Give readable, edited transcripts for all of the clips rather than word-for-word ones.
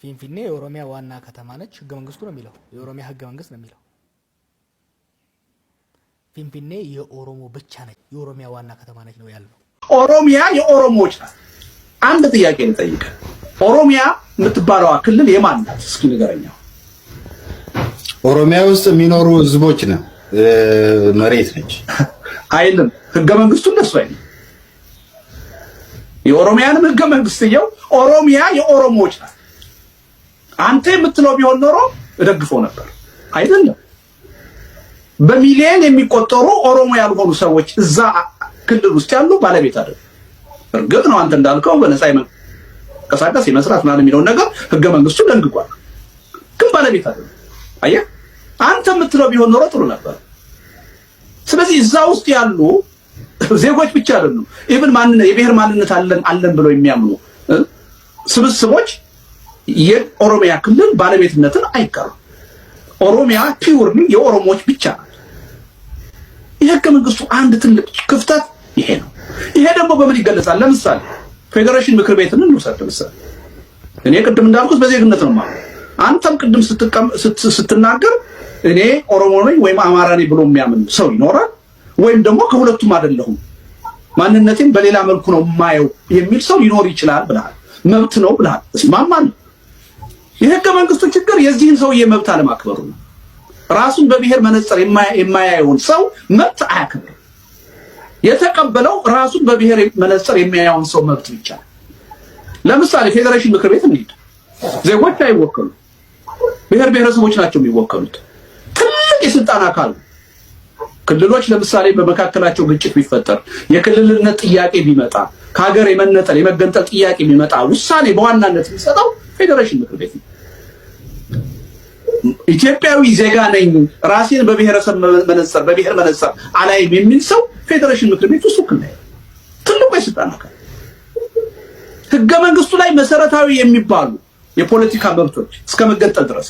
ፊንፊኔ የኦሮሚያ ዋና ከተማ ነች። ህገ መንግስቱ ነው የሚለው፣ የኦሮሚያ ህገ መንግስት ነው የሚለው። ፊንፊኔ የኦሮሞ ብቻ ነች፣ የኦሮሚያ ዋና ከተማ ነች ነው ያለው። ኦሮሚያ የኦሮሞዎች ናት። አንድ ጥያቄ ልጠይቅ። ኦሮሚያ የምትባለዋ ክልል የማን ናት? እስኪ ንገረኛ። ኦሮሚያ ውስጥ የሚኖሩ ህዝቦች ነው መሬት ነች አይልም። ህገ መንግስቱ እንደሱ አይልም። የኦሮሚያንም ህገ መንግስትየው ኦሮሚያ የኦሮሞዎች ናት። አንተ የምትለው ቢሆን ኖሮ እደግፈው ነበር። አይደለም። በሚሊዮን የሚቆጠሩ ኦሮሞ ያልሆኑ ሰዎች እዛ ክልል ውስጥ ያሉ ባለቤት አይደል? እርግጥ ነው አንተ እንዳልከው በነፃ የመንቀሳቀስ የመስራት ማለት የሚለውን ነገር ህገ መንግስቱ ደንግጓል። ግን ባለቤት አይደል? አየህ፣ አንተ የምትለው ቢሆን ኖሮ ጥሩ ነበር። ስለዚህ እዛ ውስጥ ያሉ ዜጎች ብቻ አይደሉም፣ ኢቭን የብሔር ማንነት አለን ብለው የሚያምኑ ስብስቦች የኦሮሚያ ክልል ባለቤትነትን አይቀርም። ኦሮሚያ ፒውርሊ የኦሮሞዎች ብቻ ናት። የህገ መንግስቱ አንድ ትልቅ ክፍተት ይሄ ነው። ይሄ ደግሞ በምን ይገለጻል? ለምሳሌ ፌዴሬሽን ምክር ቤትን እንውሰድ። ለምሳሌ እኔ ቅድም እንዳልኩት በዜግነት ነው ማለት። አንተም ቅድም ስትናገር እኔ ኦሮሞ ነኝ ወይም አማራ ነኝ ብሎ የሚያምን ሰው ይኖራል፣ ወይም ደግሞ ከሁለቱም አይደለሁም ማንነቴን በሌላ መልኩ ነው የማየው የሚል ሰው ሊኖር ይችላል ብለሃል። መብት ነው ብለሃል። እስማማለሁ። የህገ መንግስቱ ችግር የዚህን ሰውዬ መብት አለማክበሩ ነው። ራሱን በብሔር መነጽር የማያየውን ሰው መብት አያከብርም። የተቀበለው ራሱን በብሔር መነጽር የሚያየውን ሰው መብት ብቻ። ለምሳሌ ፌዴሬሽን ምክር ቤት እንሂድ። ዜጎች አይወከሉ፣ ብሔር ብሔረሰቦች ናቸው የሚወከሉት። ትልቅ የስልጣን አካል ክልሎች ለምሳሌ በመካከላቸው ግጭት ቢፈጠር፣ የክልልነት ጥያቄ ቢመጣ፣ ከሀገር የመነጠል የመገንጠል ጥያቄ ቢመጣ ውሳኔ በዋናነት የሚሰጠው ፌዴሬሽን ምክር ቤት ነው። ኢትዮጵያዊ ዜጋ ነኝ ራሴን በብሔረሰብ መነጽር በብሔር መነጽር አላይም የሚል ሰው ፌዴሬሽን ምክር ቤት ውስጥ ነው ትልቁ የስልጣን አካል። ህገ መንግስቱ ላይ መሰረታዊ የሚባሉ የፖለቲካ መብቶች እስከ መገንጠል ድረስ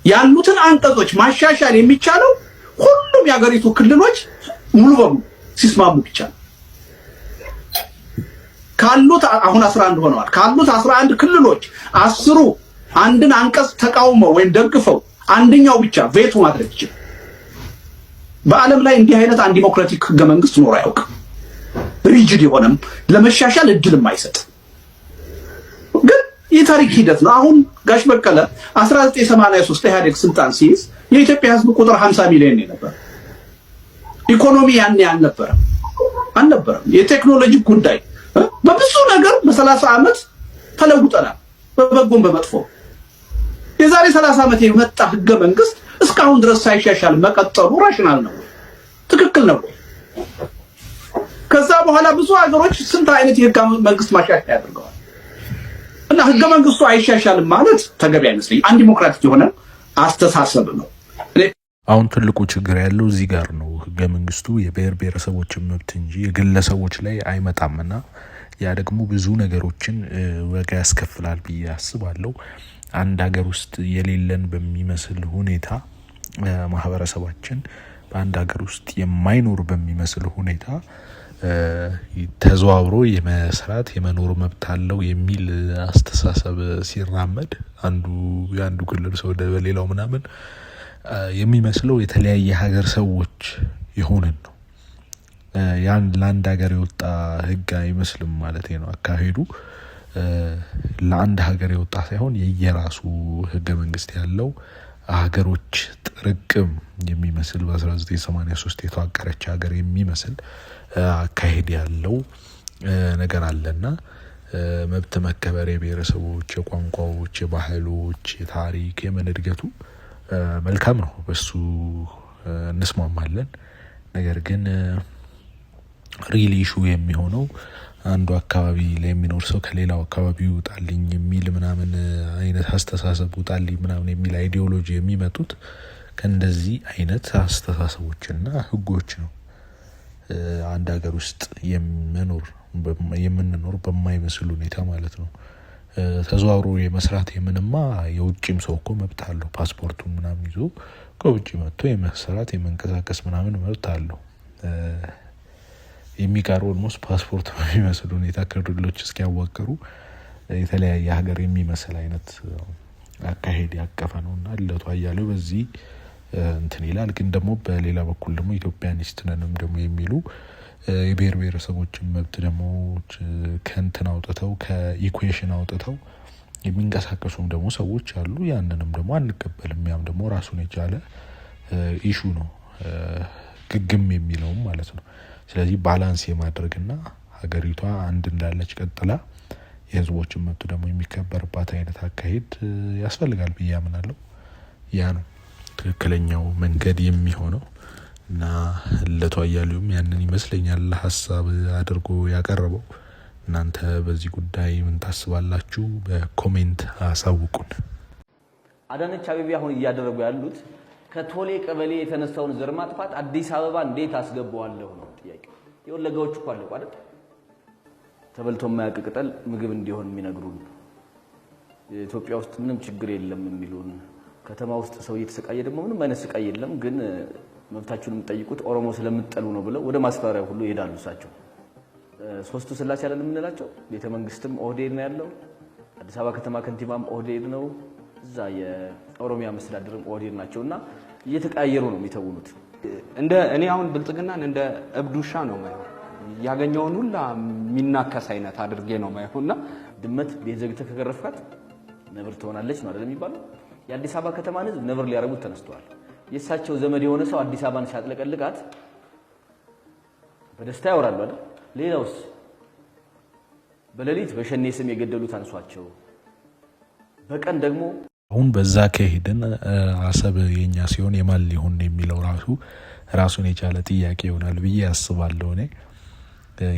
ያሉትን አንቀጾች ማሻሻል የሚቻለው ሁሉም የሀገሪቱ ክልሎች ሙሉ በሙሉ ሲስማሙ ብቻ ነው። ካሉት አሁን 11 ሆነዋል። ካሉት 11 ክልሎች 10ሩ አንድን አንቀጽ ተቃውመው ወይም ደግፈው አንደኛው ብቻ ቬቶ ማድረግ ይችላል። በዓለም ላይ እንዲህ አይነት አንድ ዲሞክራቲክ ህገ መንግስት ኖሮ አያውቅም። ሪጅድ የሆነም ለመሻሻል እድልም አይሰጥ። ግን የታሪክ ሂደት ነው። አሁን ጋሽ በቀለ 1983 ኢህአዴግ ስልጣን ሲይዝ የኢትዮጵያ ህዝብ ቁጥር 50 ሚሊዮን ነበር። ኢኮኖሚ ያን አልነበረም። የቴክኖሎጂ ጉዳይ በብዙ ነገር በ30 ዓመት ተለውጠናል፣ በበጎም በመጥፎ። የዛሬ 30 ዓመት የመጣ ህገ መንግስት እስካሁን ድረስ ሳይሻሻል መቀጠሉ ራሽናል ነው? ትክክል ነው? ከዛ በኋላ ብዙ ሀገሮች ስንት አይነት የህገ መንግስት ማሻሻያ አድርገዋል። እና ህገ መንግስቱ አይሻሻልም ማለት ተገቢ አይመስለኝም። አንድ ዲሞክራቲክ የሆነ አስተሳሰብ ነው። አሁን ትልቁ ችግር ያለው እዚህ ጋር ነው። ህገ መንግስቱ የብሔር ብሔረሰቦችን መብት እንጂ የግለሰቦች ላይ አይመጣምና ያ ደግሞ ብዙ ነገሮችን ዋጋ ያስከፍላል ብዬ አስባለሁ። አንድ ሀገር ውስጥ የሌለን በሚመስል ሁኔታ ማህበረሰባችን በአንድ ሀገር ውስጥ የማይኖር በሚመስል ሁኔታ ተዘዋውሮ የመስራት የመኖር መብት አለው የሚል አስተሳሰብ ሲራመድ አንዱ ክልል ሰው ወደ ሌላው ምናምን የሚመስለው የተለያየ ሀገር ሰዎች የሆነን ነው። ያን ለአንድ ሀገር የወጣ ህግ አይመስልም ማለት ነው። አካሄዱ ለአንድ ሀገር የወጣ ሳይሆን የየራሱ ህገ መንግስት ያለው ሀገሮች ጥርቅም የሚመስል በ1983 የተዋቀረች ሀገር የሚመስል አካሄድ ያለው ነገር አለና መብት መከበር፣ የብሔረሰቦች፣ የቋንቋዎች፣ የባህሎች፣ የታሪክ የመንድገቱ መልካም ነው። በሱ እንስማማለን። ነገር ግን ሪሊ ኢሹ የሚሆነው አንዱ አካባቢ ላይ የሚኖር ሰው ከሌላው አካባቢ ይውጣልኝ የሚል ምናምን አይነት አስተሳሰብ ውጣልኝ ምናምን የሚል አይዲዮሎጂ የሚመጡት ከእንደዚህ አይነት አስተሳሰቦችና ህጎች ነው። አንድ ሀገር ውስጥ የምንኖር በማይመስል ሁኔታ ማለት ነው። ተዘዋውሮ የመስራት የምንማ የውጭም ሰው እኮ መብት አለው። ፓስፖርቱን ምናምን ይዞ ከውጭ መጥቶ የመስራት የመንቀሳቀስ ምናምን መብት አለው። የሚቀረው ኦልሞስት ፓስፖርት በሚመስል ሁኔታ ክልሎች እስኪያዋቅሩ የተለያየ ሀገር የሚመስል አይነት አካሄድ ያቀፈ ነውና ልደቱ አያሌው በዚህ እንትን ይላል። ግን ደግሞ በሌላ በኩል ደግሞ ኢትዮጵያኒስት ነንም ደግሞ የሚሉ የብሔር ብሔረሰቦችን መብት ደግሞ ከእንትን አውጥተው ከኢኩዌሽን አውጥተው የሚንቀሳቀሱም ደግሞ ሰዎች አሉ። ያንንም ደግሞ አንቀበልም። ያም ደግሞ ራሱን የቻለ ኢሹ ነው ግግም የሚለውም ማለት ነው። ስለዚህ ባላንስ የማድረግና ሀገሪቷ አንድ እንዳለች ቀጥላ የህዝቦችን መብት ደግሞ የሚከበርባት አይነት አካሄድ ያስፈልጋል ብዬ አምናለሁ። ያ ነው ትክክለኛው መንገድ የሚሆነው እና ልደቱ አያሌውም ያንን ይመስለኛል ሀሳብ አድርጎ ያቀረበው። እናንተ በዚህ ጉዳይ ምን ታስባላችሁ? በኮሜንት አሳውቁን። አዳነች አቤቤ አሁን እያደረጉ ያሉት ከቶሌ ቀበሌ የተነሳውን ዘር ማጥፋት አዲስ አበባ እንዴት አስገባዋለሁ ነው ጥያቄው። የወለጋዎች እኮ አለቁ አይደል? ተበልቶ የማያውቅ ቅጠል ምግብ እንዲሆን የሚነግሩን፣ ኢትዮጵያ ውስጥ ምንም ችግር የለም የሚሉን፣ ከተማ ውስጥ ሰው እየተሰቃየ ደግሞ ምንም አይነት ስቃይ የለም ግን መብታችሁን የምትጠይቁት ኦሮሞ ስለምትጠሉ ነው ብለው ወደ ማስፈራሪያ ሁሉ ይሄዳሉ። እሳቸው ሶስቱ ስላሴ ያለን የምንላቸው ቤተ መንግስትም ኦህዴድ ነው ያለው፣ አዲስ አበባ ከተማ ከንቲባም ኦህዴድ ነው፣ እዛ የኦሮሚያ መስተዳድርም ኦህዴድ ናቸውና እየተቀያየሩ ነው የሚተውኑት። እንደ እኔ አሁን ብልጽግናን እንደ እብዱሻ ነው ማየው፣ ያገኘውን ሁላ ሚናከስ አይነት አድርጌ ነው ማየውና ድመት ቤት ዘግተህ ከገረፍካት ነብር ትሆናለች ነው አይደል የሚባለው። የአዲስ አበባ ከተማን ህዝብ ነብር ሊያረጉት ተነስተዋል። የእሳቸው ዘመድ የሆነ ሰው አዲስ አበባን ሲያጥለቀልቃት በደስታ ያወራሉ አይደል? ሌላውስ በሌሊት በሸኔ ስም የገደሉት አንሷቸው፣ በቀን ደግሞ አሁን በዛ ከሄድን አሰብ የኛ ሲሆን የማን ሊሆን የሚለው ራሱን የቻለ ጥያቄ ይሆናል ብዬ አስባለሁ። እኔ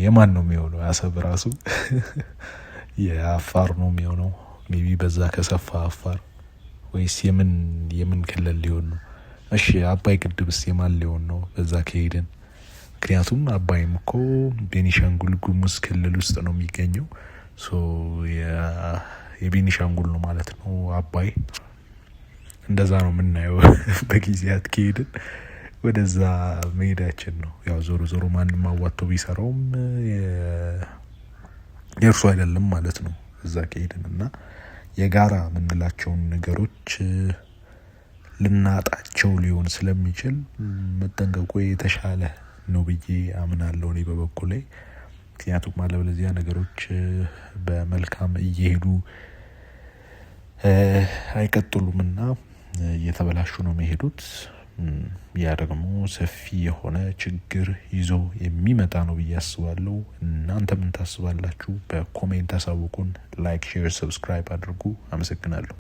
የማን ነው የሚሆነው? አሰብ ራሱ የአፋር ነው የሚሆነው? ሜቢ በዛ ከሰፋ አፋር ወይስ የምን ክልል ሊሆን ነው? እሺ አባይ ግድብስ የማን ሊሆን ነው በዛ ከሄድን? ምክንያቱም አባይም እኮ ቤኒሻንጉል ጉሙዝ ክልል ውስጥ ነው የሚገኘው። የቤኒሻንጉል ነው ማለት ነው አባይ። እንደዛ ነው የምናየው በጊዜያት ከሄድን ወደዛ መሄዳችን ነው። ያው ዞሮ ማንም አዋጥቶ ቢሰራውም የእርሱ አይደለም ማለት ነው እዛ ከሄድን እና የጋራ የምንላቸውን ነገሮች ልናጣቸው ሊሆን ስለሚችል መጠንቀቁ የተሻለ ነው ብዬ አምናለሁ እኔ በበኩሌ። ምክንያቱም አለበለዚያ ነገሮች በመልካም እየሄዱ አይቀጥሉምና እየተበላሹ ነው የሚሄዱት። ያ ደግሞ ሰፊ የሆነ ችግር ይዞ የሚመጣ ነው ብዬ አስባለሁ። እናንተ ምን ታስባላችሁ? በኮሜንት አሳውቁን። ላይክ፣ ሼር፣ ሰብስክራይብ አድርጉ። አመሰግናለሁ።